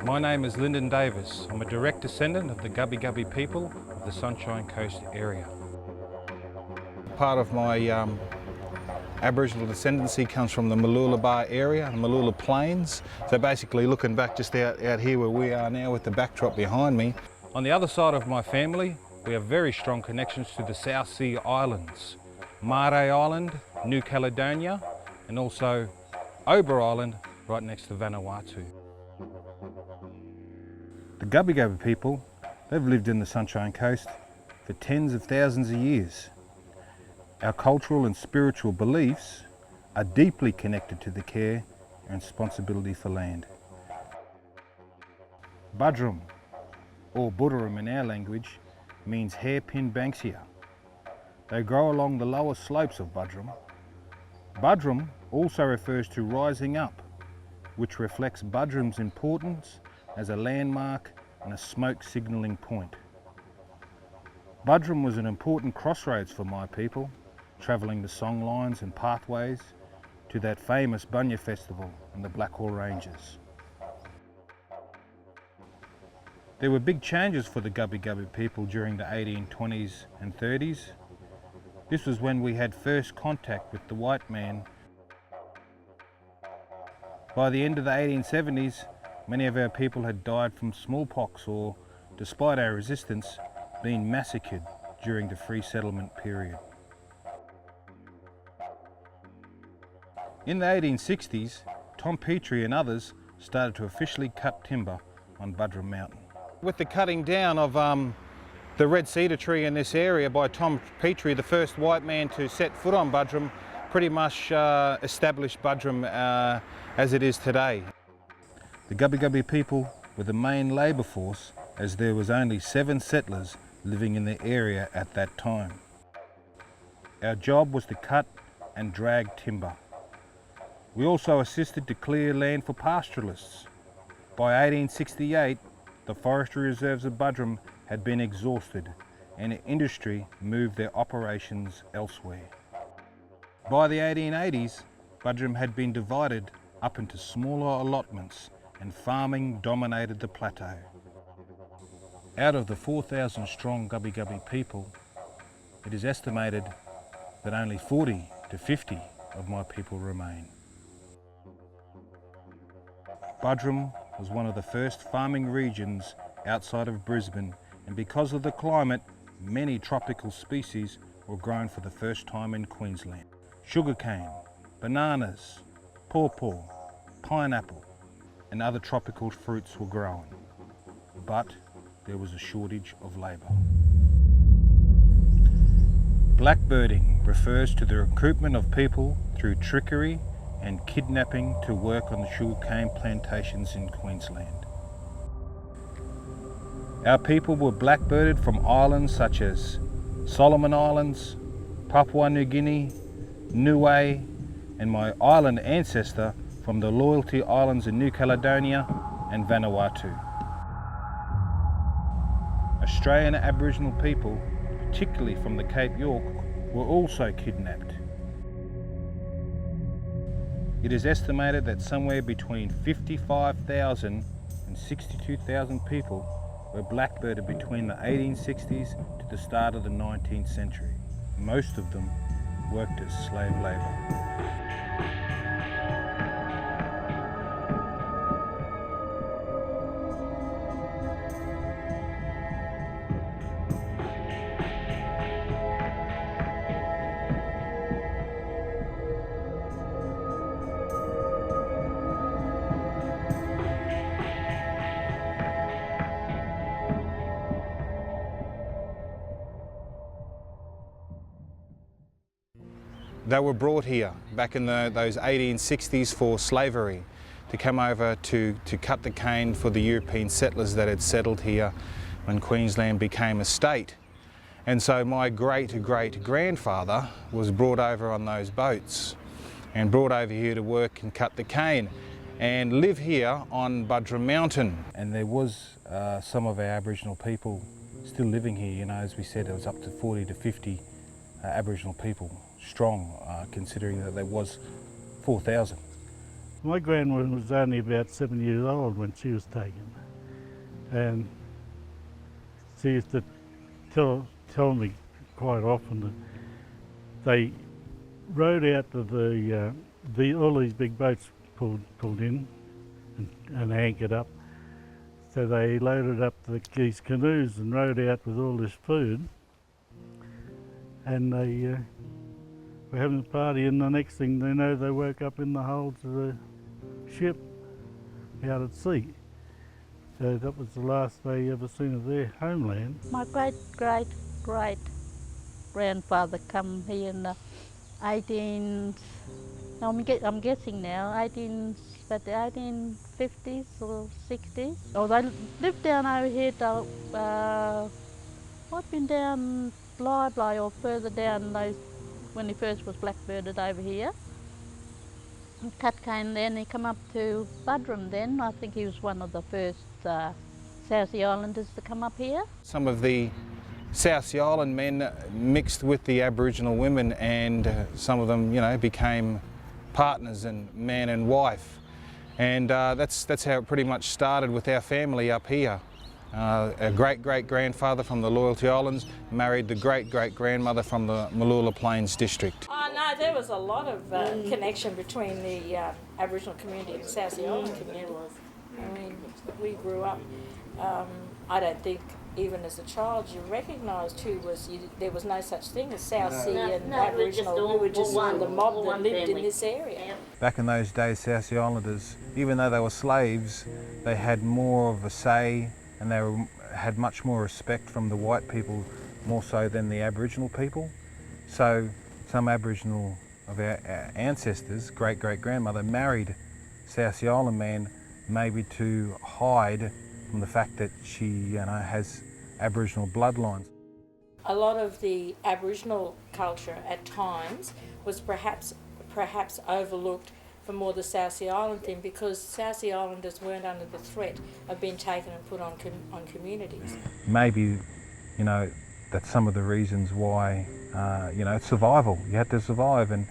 My name is Lyndon Davis. I'm a direct descendant of the Gubbi Gubbi people of the Sunshine Coast area. Part of my Aboriginal descendancy comes from the Muller area, the Muller Plains. So basically looking back just out here where we are now with the backdrop behind me. On the other side of my family, we have very strong connections to the South Sea Islands. Mare Island, New Caledonia, and also Ober Island, right next to Vanuatu. The Gubbi Gubbi people, they've lived in the Sunshine Coast for tens of thousands of years. Our cultural and spiritual beliefs are deeply connected to the care and responsibility for land. Buderim, or Buderim in our language, means hairpin banksia. They grow along the lower slopes of Buderim. Buderim also refers to rising up, which reflects Buderim's importance as a landmark and a smoke signalling point. Buderim was an important crossroads for my people, travelling the songlines and pathways to that famous Bunya festival in the Blackwall Ranges. There were big changes for the Gubbi Gubbi people during the 1820s and 30s. This was when we had first contact with the white man. By the end of the 1870s, many of our people had died from smallpox or, despite our resistance, been massacred during the free settlement period. In the 1860s, Tom Petrie and others started to officially cut timber on Buderim Mountain. With the cutting down of the red cedar tree in this area by Tom Petrie, the first white man to set foot on Buderim, pretty much established Buderim as it is today. The Gubbi Gubbi people were the main labour force, as there was only 7 settlers living in the area at that time. Our job was to cut and drag timber. We also assisted to clear land for pastoralists. By 1868, the forestry reserves of Buderim had been exhausted and industry moved their operations elsewhere. By the 1880s, Buderim had been divided up into smaller allotments and farming dominated the plateau. Out of the 4,000 strong Gubbi Gubbi people, it is estimated that only 40 to 50 of my people remain. Buderim was one of the first farming regions outside of Brisbane, and because of the climate, many tropical species were grown for the first time in Queensland. Sugarcane, bananas, pawpaw, pineapple, and other tropical fruits were grown, but there was a shortage of labour. Blackbirding refers to the recruitment of people through trickery and kidnapping to work on the sugarcane plantations in Queensland. Our people were blackbirded from islands such as Solomon Islands, Papua New Guinea, Niue, and my island ancestor from the Loyalty Islands in New Caledonia and Vanuatu. Australian Aboriginal people, particularly from the Cape York, were also kidnapped. It is estimated that somewhere between 55,000 and 62,000 people were blackbirded between the 1860s to the start of the 19th century. Most of them worked as slave labour. They were brought here back in those 1860s for slavery, to come over to cut the cane for the European settlers that had settled here when Queensland became a state. And so my great-great-grandfather was brought over on those boats and brought over here to work and cut the cane and live here on Buderim Mountain. And there was some of our Aboriginal people still living here. You know, as we said, it was up to 40 to 50 Aboriginal people strong, considering that there was 4,000. My grandma was only about 7 years old when she was taken, and she used to tell me quite often that they rowed out to all these big boats pulled in and anchored up. So they loaded up these canoes and rowed out with all this food, and they were having a party, and the next thing they know, they woke up in the holds of the ship out at sea. So that was the last they ever seen of their homeland. My great-great-great-grandfather come here in the I'm guessing now, 1850s or 60s. Oh, they lived down over here till, I've been down Bly or further down those, when he first was blackbirded over here. And cut cane then, he come up to Buderim then. I think he was one of the first South Sea Islanders to come up here. Some of the South Sea Island men mixed with the Aboriginal women, and some of them, you know, became partners and man and wife. And that's how it pretty much started with our family up here. A great-great-grandfather from the Loyalty Islands married the great-great-grandmother from the Muller Plains district. Oh no, there was a lot of connection between the Aboriginal community and the South Sea Island community. I mean, we grew up, I don't think even as a child you recognised there was no such thing as South Sea and Aboriginal. We were just the mob that lived in this area. Back in those days, South Sea Islanders, even though they were slaves, they had more of a say, and they had much more respect from the white people, more so than the Aboriginal people. So some Aboriginal of our ancestors, great-great-grandmother, married South Sea Island man, maybe to hide from the fact that she, has Aboriginal bloodlines. A lot of the Aboriginal culture at times was perhaps overlooked for more the South Sea Island thing, because South Sea Islanders weren't under the threat of being taken and put on communities. Maybe, that's some of the reasons why, survival. You had to survive, and,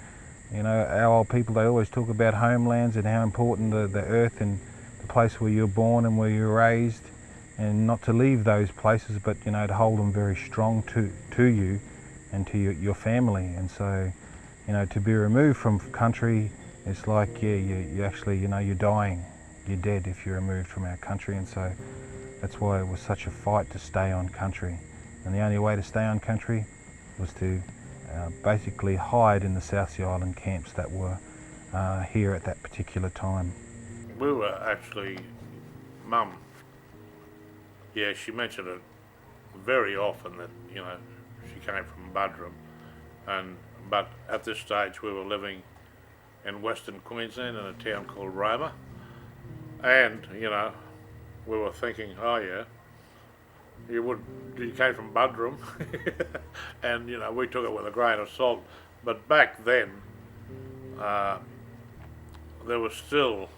our old people, they always talk about homelands and how important the earth and the place where you're born and where you're raised, and not to leave those places, but, to hold them very strong to you and to your family. And so, to be removed from country, it's like, you actually, you're dying, you're dead if you're removed from our country. And so that's why it was such a fight to stay on country. And the only way to stay on country was to basically hide in the South Sea Island camps that were here at that particular time. We were actually, Mum, she mentioned it very often that, she came from Buderim, but at this stage we were living in Western Queensland in a town called Roma, and we were thinking, you came from Buderim, and we took it with a grain of salt. But back then there was still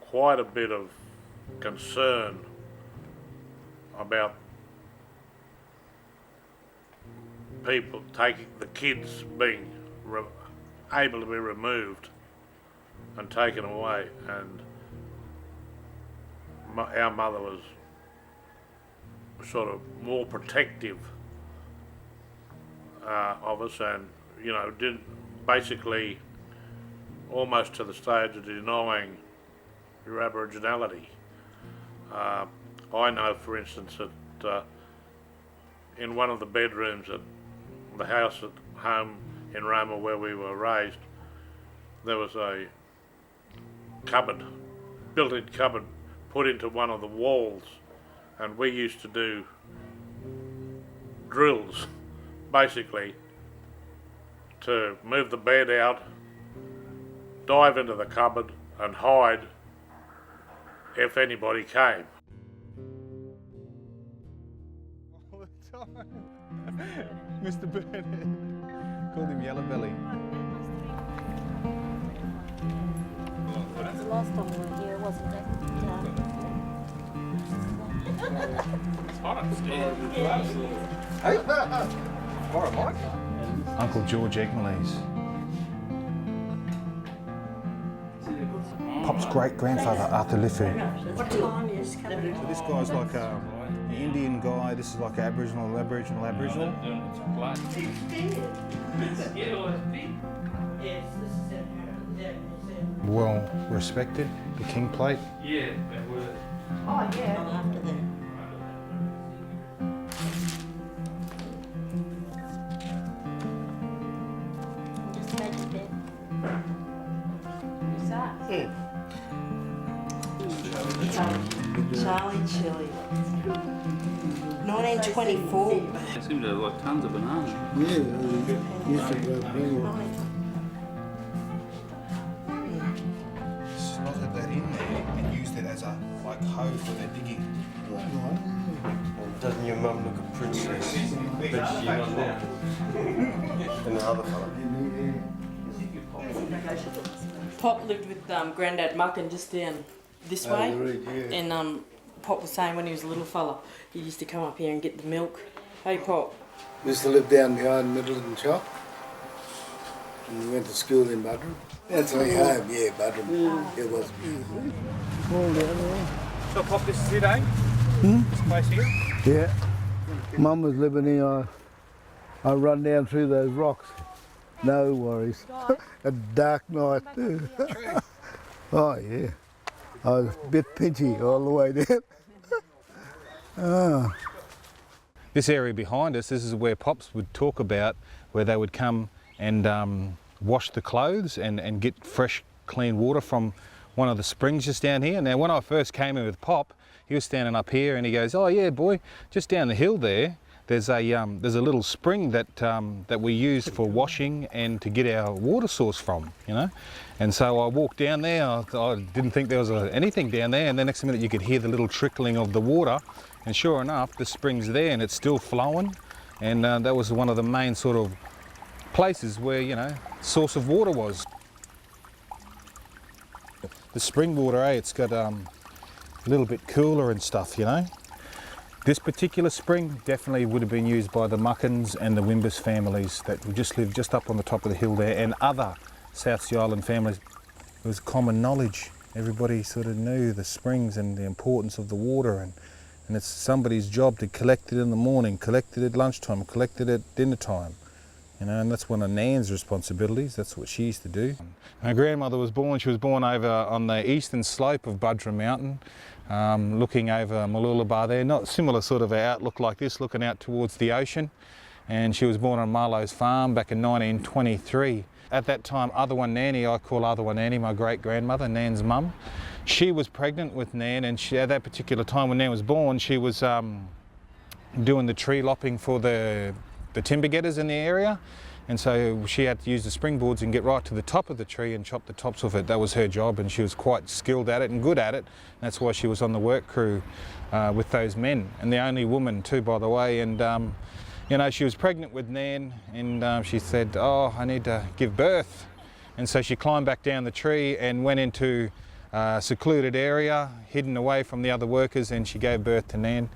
quite a bit of concern about people taking the kids being able to be removed and taken away, and our mother was sort of more protective of us, and did basically almost to the stage of denying your Aboriginality. I know, for instance, that in one of the bedrooms at the house at home in Roma where we were raised, there was a cupboard, built-in cupboard, put into one of the walls, and we used to do drills, basically, to move the bed out, dive into the cupboard and hide if anybody came. All the time. Mr. Burnett. Called him Yellow Belly. It was the last time we were here, wasn't it? Uncle George Egmalees. Pop's great-grandfather, Arthur Liffey. So this guy's like an Indian guy, this is like Aboriginal. Well respected, the king plate. Yeah, that was. Oh, yeah. After that. Just make it bed. Who's that? Charlie Chili. 1924. They seem to have like tons of bananas. Slotted that in there and used it as a like hoe for their digging. Doesn't your mum look a princess? But you're not now. And the other fella. Pop lived with Grandad Muckin just down this way. And Pop was saying when he was a little fella, he used to come up here and get the milk. Hey, Pop. Used to live down behind Middleton Shop. And we went to school in Buderim. That's my home, yeah, Buderim. It was beautiful. So Pop, this is it, eh? This place here? Yeah. Mum was living here. I run down through those rocks. No worries. A dark night. Oh, yeah. I was a bit pinchy all the way down. This area behind us, this is where Pops would talk about where they would come and wash the clothes and get fresh, clean water from one of the springs just down here. Now, when I first came in with Pop, he was standing up here and he goes, "Oh yeah, boy, just down the hill there's a little spring that we use for washing and to get our water source from, you know." And so I walked down there. I didn't think there was anything down there, and the next minute you could hear the little trickling of the water, and sure enough, the spring's there and it's still flowing. And that was one of the main sort of places where, you know, source of water was. The spring water, it's got a little bit cooler and stuff, you know. This particular spring definitely would have been used by the Muckins and the Wimbus families that just lived just up on the top of the hill there, and other South Sea Island families. It was common knowledge. Everybody sort of knew the springs and the importance of the water, and it's somebody's job to collect it in the morning, collect it at lunchtime, collect it at dinner time. You know, and that's one of Nan's responsibilities. That's what she used to do. My grandmother was born, she was born over on the eastern slope of Buderim Mountain, looking over Muller there, not similar sort of outlook like this, looking out towards the ocean. And she was born on Marlowe's farm back in 1923. At that time, Other One Nanny, I call Other One Nanny my great-grandmother, Nan's mum. She was pregnant with Nan, and at that particular time when Nan was born, she was doing the tree lopping for the timber getters in the area. And so she had to use the springboards and get right to the top of the tree and chop the tops off it. That was her job, and she was quite skilled at it and good at it. And that's why she was on the work crew with those men, and the only woman too, by the way. And you know, she was pregnant with Nan, and she said, "Oh, I need to give birth." And so she climbed back down the tree and went into a secluded area, hidden away from the other workers, and she gave birth to Nan.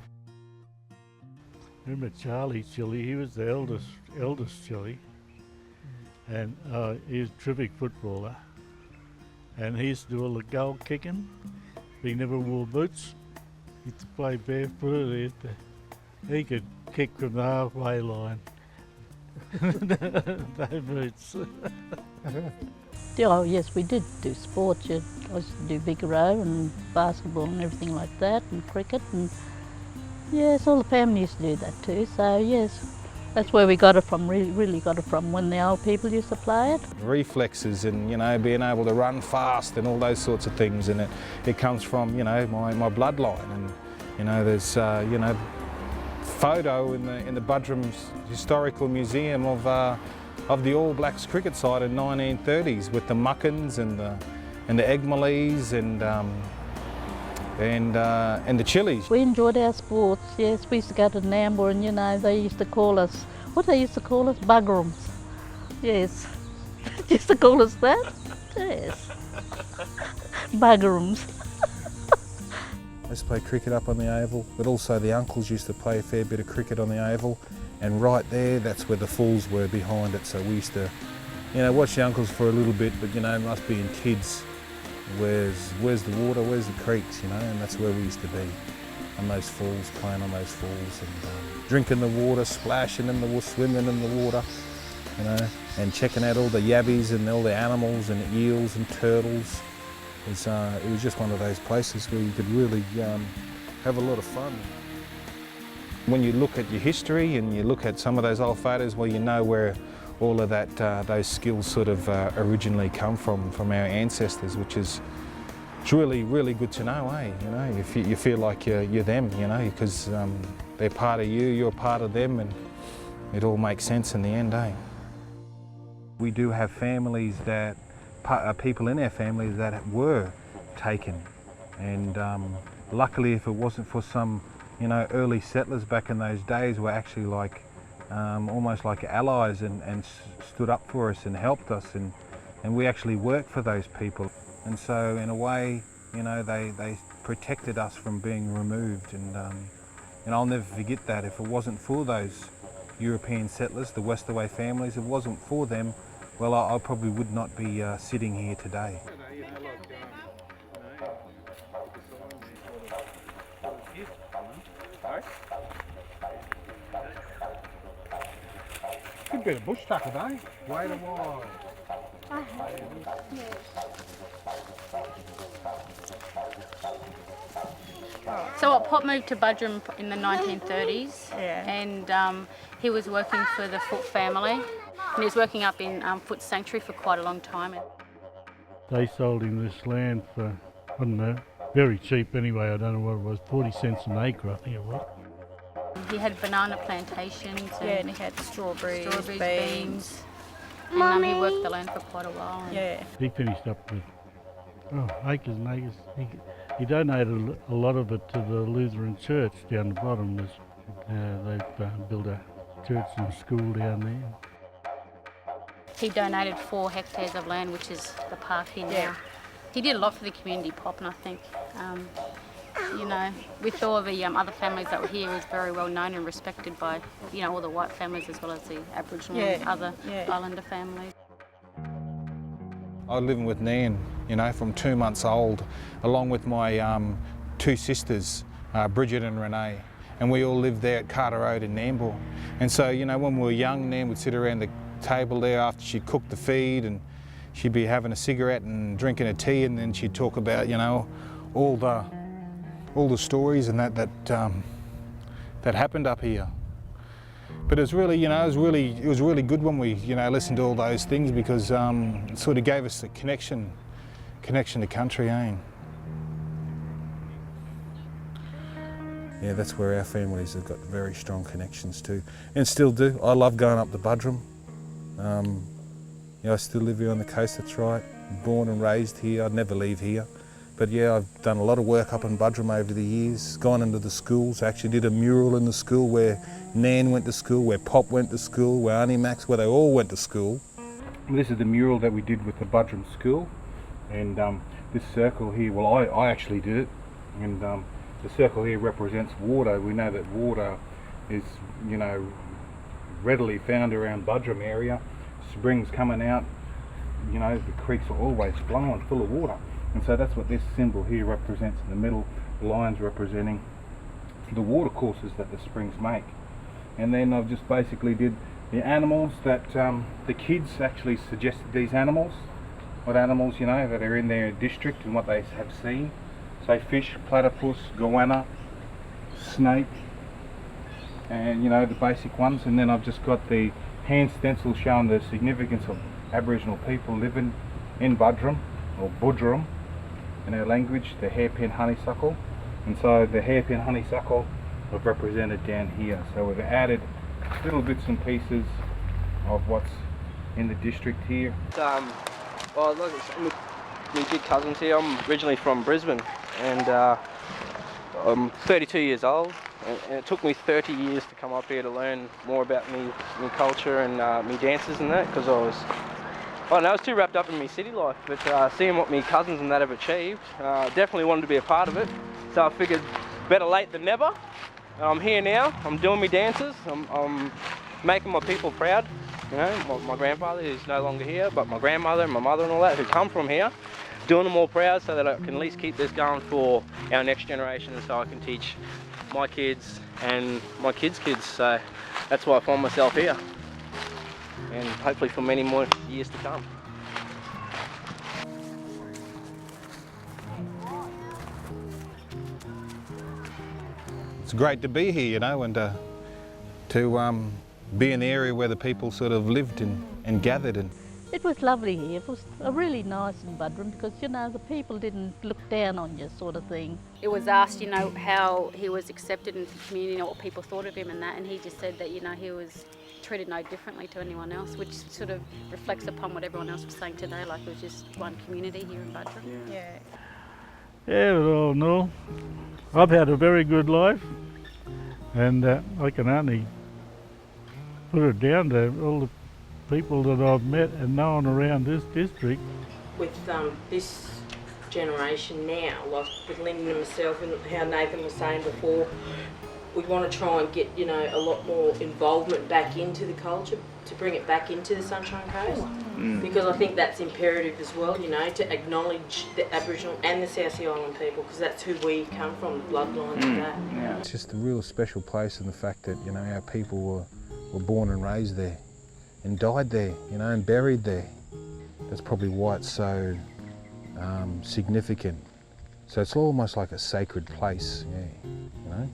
Remember Charlie Chili? He was the eldest Chili, and he was a terrific footballer. And he used to do all the goal kicking. He never wore boots. He used to play barefooted. He could kick from the halfway line. No boots. Oh yes, we did do sports. I used to do Vigoro and basketball and everything like that, and cricket, and yes, all the family used to do that too. So yes, that's where we got it from. Really got it from when the old people used to play it. Reflexes and, you know, being able to run fast and all those sorts of things, and it comes from, you know, my bloodline. And you know, there's you know, photo in the Buderim Historical Museum of of the All Blacks cricket side in 1930s with the Muckins and the Egmaleys and the Chili's. We enjoyed our sports, yes. We used to go to Nambour and, you know, they used to call us, what they used to call us? Buderums. Yes. Used to call us that? Yes. Buderums. I used to play cricket up on the Oval, but also the uncles used to play a fair bit of cricket on the Oval, and right there, that's where the falls were behind it. So we used to, you know, watch the uncles for a little bit, but you know, us being kids, where's the water, where's the creeks, you know, and that's where we used to be, on those falls, playing on those falls, and drinking the water, splashing in the water, swimming in the water, you know, and checking out all the yabbies and all the animals and eels and turtles. It was just one of those places where you could really have a lot of fun. When you look at your history and you look at some of those old photos, well, you know where all of that, those skills sort of originally come from our ancestors, which is it's really, really good to know, eh? You know, you feel like you're them, you know, because they're part of you, you're part of them, and it all makes sense in the end, eh? We do have families that, people in our families that were taken, and luckily, if it wasn't for some, you know, early settlers back in those days, were actually like almost like allies and stood up for us and helped us, and we actually worked for those people, and so in a way, you know, they protected us from being removed, and I'll never forget that. If it wasn't for those European settlers, the Westaway families, if it wasn't for them, well, I probably would not be sitting here today. Could be a bush tucker, eh? Wait a while. So Pop moved to Buderim in the 1930s, and he was working for the Foote family, and he was working up in Foote Sanctuary for quite a long time. They sold him this land for, I don't know, very cheap anyway, I don't know what it was, 40 cents an acre I think it was. He had banana plantations and he had strawberries, beans. And he worked the land for quite a while. He finished up with acres and acres. He donated a lot of it to the Lutheran church down the bottom. They've built a church and school down there. He donated 4 hectares of land, which is the park here now. He did a lot for the community, Pop, and I think, you know, with all the other families that were here, he was very well known and respected by, you know, all the white families as well as the Aboriginal and other Islander families. I was living with Nan, you know, from 2 months old, along with my 2 sisters, Bridget and Renee, and we all lived there at Carter Road in Nambour. And so, you know, when we were young, Nan would sit around the table there after she'd cooked the feed, and she'd be having a cigarette and drinking a tea, and then she'd talk about, you know, all the stories and that happened up here. But it was really, you know, it was really good when we, you know, listened to all those things, because it sort of gave us a connection to country, eh? Yeah, that's where our families have got very strong connections to, and still do. I love going up to Buderim. You know, I still live here on the coast, that's right. Born and raised here, I'd never leave here. But yeah, I've done a lot of work up in Buderim over the years, gone into the schools. I actually did a mural in the school where Nan went to school, where Pop went to school, where Auntie Max, where they all went to school. This is the mural that we did with the Buderim school. And this circle here, well, I actually did it. And the circle here represents water. We know that water is, you know, readily found around Buderim area. Springs coming out, you know, the creeks are always flowing full of water. And so that's what this symbol here represents in the middle, the lines representing the water courses that the springs make. And then I've just basically did the animals that the kids actually suggested, these animals, what animals, you know, that are in their district and what they have seen. Say fish, platypus, goanna, snake, and you know, the basic ones. And then I've just got the hand stencil showing the significance of Aboriginal people living in Buderim, or Buderim in our language, the hairpin honeysuckle. And so the hairpin honeysuckle I've represented down here. So we've added little bits and pieces of what's in the district here? Well, look, my big cousins here. I'm originally from Brisbane, and I'm 32 years old. And it took me 30 years to come up here to learn more about me culture and me dances and that, because I was too wrapped up in my city life. But seeing what my cousins and that have achieved, definitely wanted to be a part of it. So I figured better late than never. I'm here now. I'm doing my dances. I'm making my people proud. You know, my grandfather, who's no longer here, but my grandmother and my mother and all that, who come from here, doing them all proud so that I can at least keep this going for our next generation, and so I can teach my kids and my kids' kids. So that's why I find myself here, and hopefully for many more years to come. It's great to be here, you know, and to be in the area where the people sort of lived and gathered. And It was lovely here. It was really nice in Buderim because, you know, the people didn't look down on you, sort of thing. It was asked, you know, how he was accepted into the community and what people thought of him and that, and he just said that, you know, he was treated no differently to anyone else, which sort of reflects upon what everyone else was saying today, like it was just one community here in Buderim. Yeah, well, no. I've had a very good life, and I can only put it down to all the people that I've met and known around this district. With this generation now, like with Lyndon and myself, and how Nathan was saying before, we want to try and get, you know, a lot more involvement back into the culture, to bring it back into the Sunshine Coast, because I think that's imperative as well, you know, to acknowledge the Aboriginal and the South Sea Island people, because that's who we come from, the bloodlines of that. yeah. It's just a real special place in the fact that, you know, our people were born and raised there and died there, you know, and buried there. That's probably why it's so significant. So it's almost like a sacred place, yeah, you know.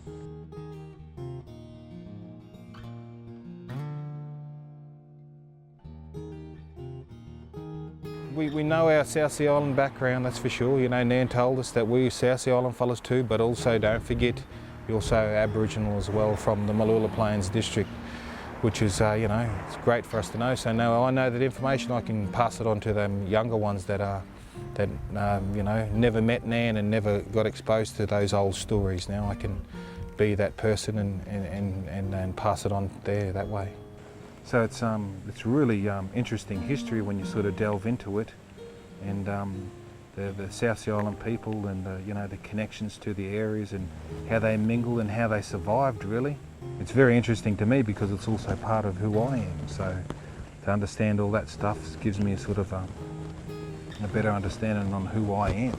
We know our South Sea Island background, that's for sure. You know, Nan told us that we're South Sea Island fellas too, but also don't forget, we're also Aboriginal as well from the Muller Plains district, which is, you know, it's great for us to know. So now I know that information, I can pass it on to them younger ones that you know, never met Nan and never got exposed to those old stories. Now I can be that person and pass it on there that way. So it's really interesting history when you sort of delve into it, and the South Sea Island people and you know, the connections to the areas and how they mingled and how they survived, really. It's very interesting to me because it's also part of who I am. So to understand all that stuff gives me a sort of a better understanding on who I am.